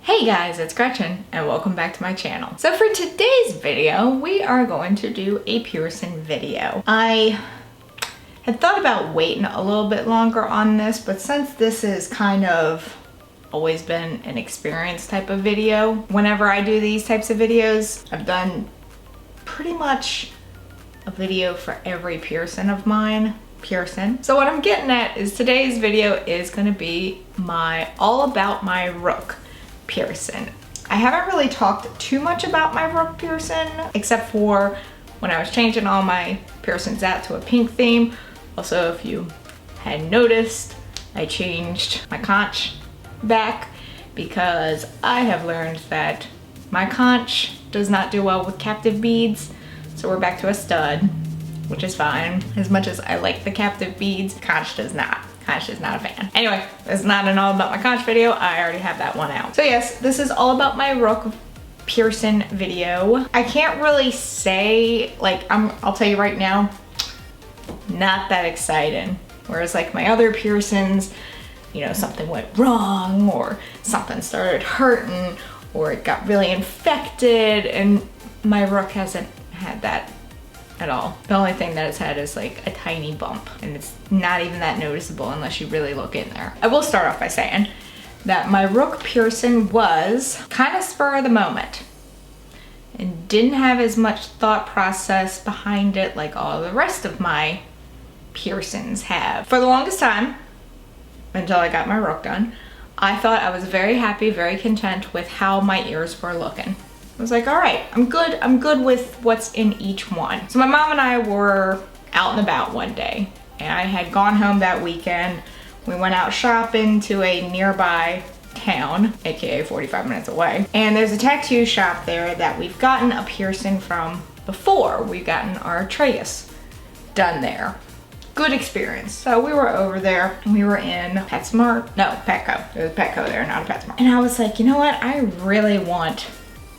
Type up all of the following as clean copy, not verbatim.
Hey guys, it's Gretchen and welcome back to my channel. So for today's video, we are going to do a piercing video. I had thought about waiting a little bit longer on this, but since this is kind of always been an experience type of video, whenever I do these types of videos, I've done pretty much a video for every piercing of mine. So what I'm getting at is today's video is going to be all about my ROOK piercing. I haven't really talked too much about my ROOK piercing except for when I was changing all my piercings out to a pink theme. Also, if you had noticed, I changed my conch back because I have learned that my conch does not do well with captive beads. So we're back to a stud, which is fine. As much as I like the captive beads, conch does not. Conch is not a fan. Anyway, it's not an all about my conch video. I already have that one out. So yes, this is all about my ROOK piercing video. I can't really say, like, I'll tell you right now, not that exciting. Whereas like my other piercings, you know, something went wrong or something started hurting or it got really infected, and my ROOK hasn't had that at all. The only thing that it's had is like a tiny bump, and it's not even that noticeable unless you really look in there. I will start off by saying that my ROOK piercing was kind of spur of the moment and didn't have as much thought process behind it like all the rest of my piercings have. For the longest time, until I got my ROOK done, I thought I was very happy, very content with how my ears were looking. I was like, all right, I'm good with what's in each one. So my mom and I were out and about one day, and I had gone home that weekend. We went out shopping to a nearby town, AKA 45 minutes away. And there's a tattoo shop there that we've gotten a piercing from before. We've gotten our tragus done there. Good experience. So we were over there, and we were in PetSmart. No, Petco. It was Petco there, not a PetSmart. And I was like, you know what? I really want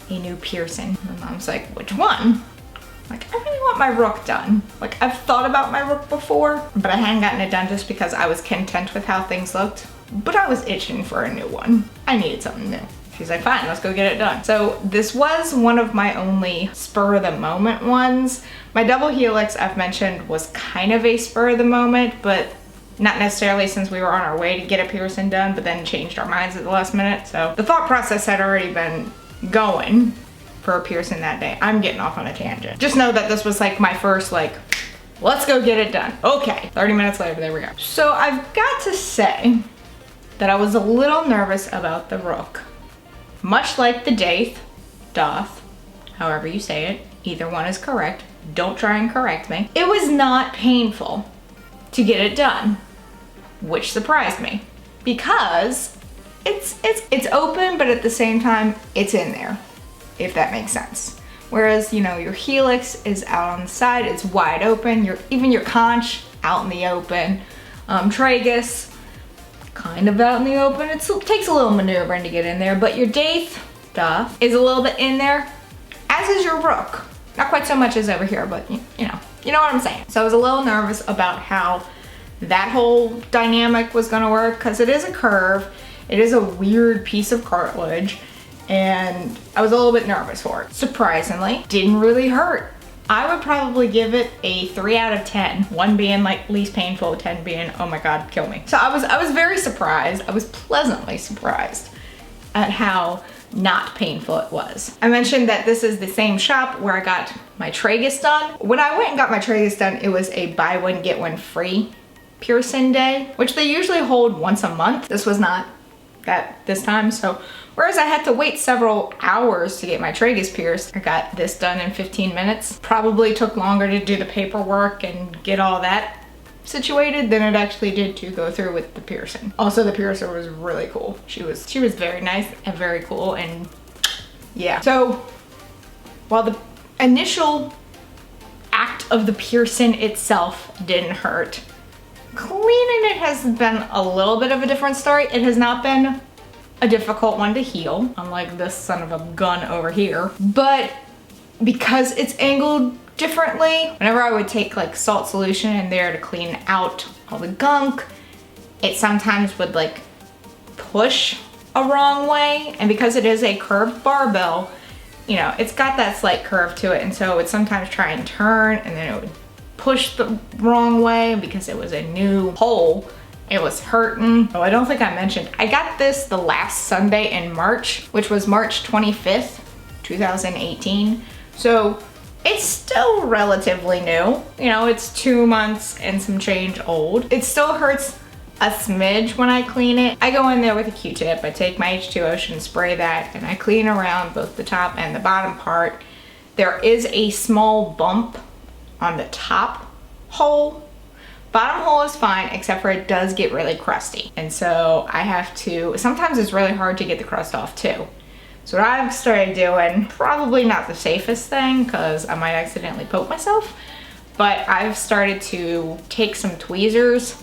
a new piercing. My mom's like, which one? Like, I really want my ROOK done. Like, I've thought about my ROOK before, but I hadn't gotten it done just because I was content with how things looked. But I was itching for a new one. I needed something new. She's like, fine, let's go get it done. So this was one of my only spur of the moment ones. My double helix, I've mentioned, was kind of a spur of the moment, but not necessarily, since we were on our way to get a piercing done, but then changed our minds at the last minute. So the thought process had already been going for a piercing that day. I'm getting off on a tangent. Just know that this was like my first, like, let's go get it done. Okay, 30 minutes later, there we go. So I've got to say that I was a little nervous about the ROOK. Much like the doth, however you say it, either one is correct. Don't try and correct me. It was not painful to get it done, which surprised me because it's open, but at the same time, it's in there, if that makes sense. Whereas, you know, your helix is out on the side, it's wide open. Even your conch, out in the open. Tragus, kind of out in the open. It takes a little maneuvering to get in there, but your doth is a little bit in there, as is your ROOK. Not quite so much as over here, but you know what I'm saying. So I was a little nervous about how that whole dynamic was gonna work, because it is a curve. It is a weird piece of cartilage, and I was a little bit nervous for it. Surprisingly, didn't really hurt. I would probably give it a 3 out of 10. 1 being like least painful, 10 being, oh my God, kill me. So I was very surprised. I was pleasantly surprised at how not painful it was. I mentioned that this is the same shop where I got my tragus done. When I went and got my tragus done, it was a buy one, get one free piercing day, which they usually hold once a month. This was not that this time. So whereas I had to wait several hours to get my tragus pierced, I got this done in 15 minutes. Probably took longer to do the paperwork and get all that situated than it actually did to go through with the piercing. Also, the piercer was really cool. She was very nice and very cool, and yeah. So while the initial act of the piercing itself didn't hurt, cleaning it has been a little bit of a different story. It has not been a difficult one to heal, unlike this son of a gun over here. But because it's angled differently, whenever I would take like salt solution in there to clean out all the gunk, it sometimes would like push a wrong way, and because it is a curved barbell, you know, it's got that slight curve to it, and so it would sometimes try and turn, and then it would push the wrong way. Because it was a new hole, it was hurting. Oh, I don't think I mentioned, I got this the last Sunday in March, which was March 25th, 2018. So it's still relatively new. You know, it's 2 months and some change old. It still hurts a smidge when I clean it. I go in there with a Q-tip, I take my H2O and spray that, and I clean around both the top and the bottom part. There is a small bump on the top hole. Bottom hole is fine, except for it does get really crusty. And so I have to, sometimes it's really hard to get the crust off too. So what I've started doing, probably not the safest thing because I might accidentally poke myself, but I've started to take some tweezers,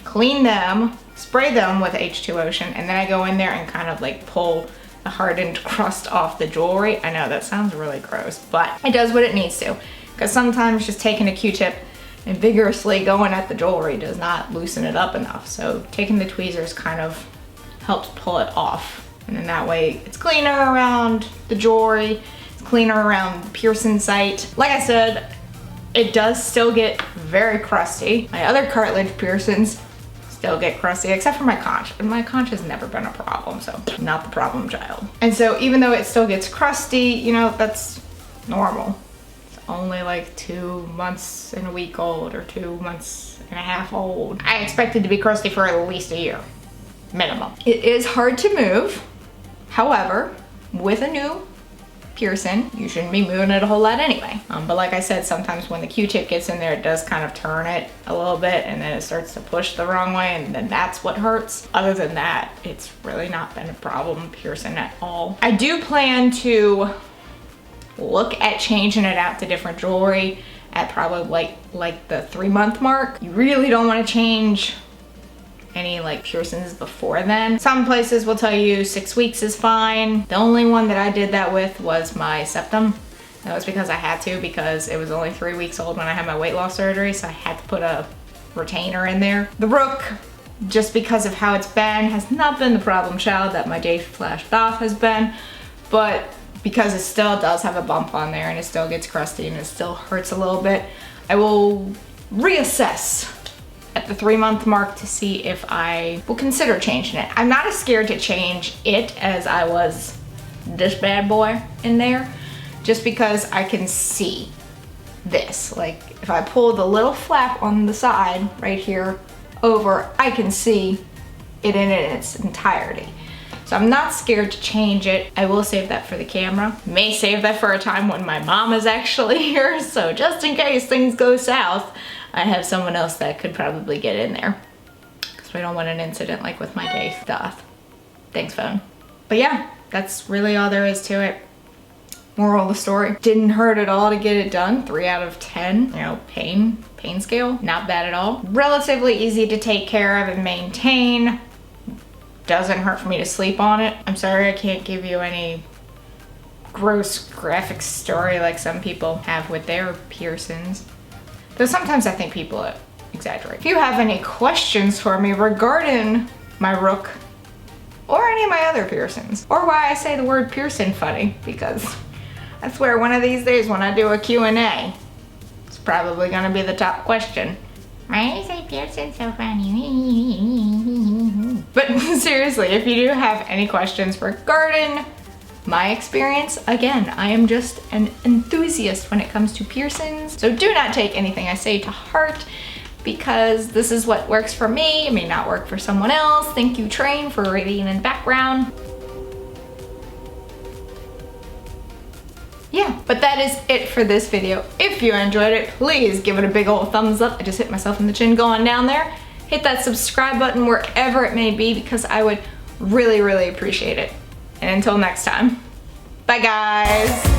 clean them, spray them with H2O, and then I go in there and kind of like pull the hardened crust off the jewelry. I know that sounds really gross, but it does what it needs to. Because sometimes just taking a Q-tip and vigorously going at the jewelry does not loosen it up enough. So taking the tweezers kind of helps pull it off. And then that way it's cleaner around the jewelry, it's cleaner around the piercing site. Like I said, it does still get very crusty. My other cartilage piercings still get crusty, except for my conch. And my conch has never been a problem, so not the problem child. And so even though it still gets crusty, you know, that's normal. It's only like 2 months and a week old, or 2 months and a half old. I expect it to be crusty for at least a year, minimum. It is hard to move. However, with a new piercing, you shouldn't be moving it a whole lot anyway. But like I said, sometimes when the Q-tip gets in there, it does kind of turn it a little bit, and then it starts to push the wrong way, and then that's what hurts. Other than that, it's really not been a problem piercing at all. I do plan to look at changing it out to different jewelry at probably like the 3-month mark. You really don't want to change any like piercings before then. Some places will tell you 6 weeks is fine. The only one that I did that with was my septum. That was because I had to, because it was only 3 weeks old when I had my weight loss surgery, so I had to put a retainer in there. The ROOK, just because of how it's been, has not been the problem child that my Day Flash Doth has been, but because it still does have a bump on there and it still gets crusty and it still hurts a little bit, I will reassess at the 3-month mark to see if I will consider changing it. I'm not as scared to change it as I was this bad boy in there, just because I can see this. Like if I pull the little flap on the side right here over, I can see it in its entirety. So I'm not scared to change it. I will save that for the camera. May save that for a time when my mom is actually here, so just in case things go south, I have someone else that could probably get in there, because we don't want an incident like with my Day Doth. Thanks, phone. But yeah, that's really all there is to it. Moral of the story, didn't hurt at all to get it done. 3 out of 10, you know, pain scale, not bad at all. Relatively easy to take care of and maintain. Doesn't hurt for me to sleep on it. I'm sorry I can't give you any gross graphic story like some people have with their piercings. Though sometimes I think people exaggerate. If you have any questions for me regarding my ROOK or any of my other piercings, or why I say the word piercing funny, because I swear one of these days when I do a Q&A, it's probably gonna be the top question. Why do you say piercing so funny? But seriously, if you do have any questions regarding my experience, again, I am just an enthusiast when it comes to piercings. So do not take anything I say to heart, because this is what works for me. It may not work for someone else. Thank you, Train, for reading in background. Yeah, but that is it for this video. If you enjoyed it, please give it a big old thumbs up. I just hit myself in the chin going down there. Hit that subscribe button wherever it may be, because I would really, really appreciate it. And until next time, bye guys.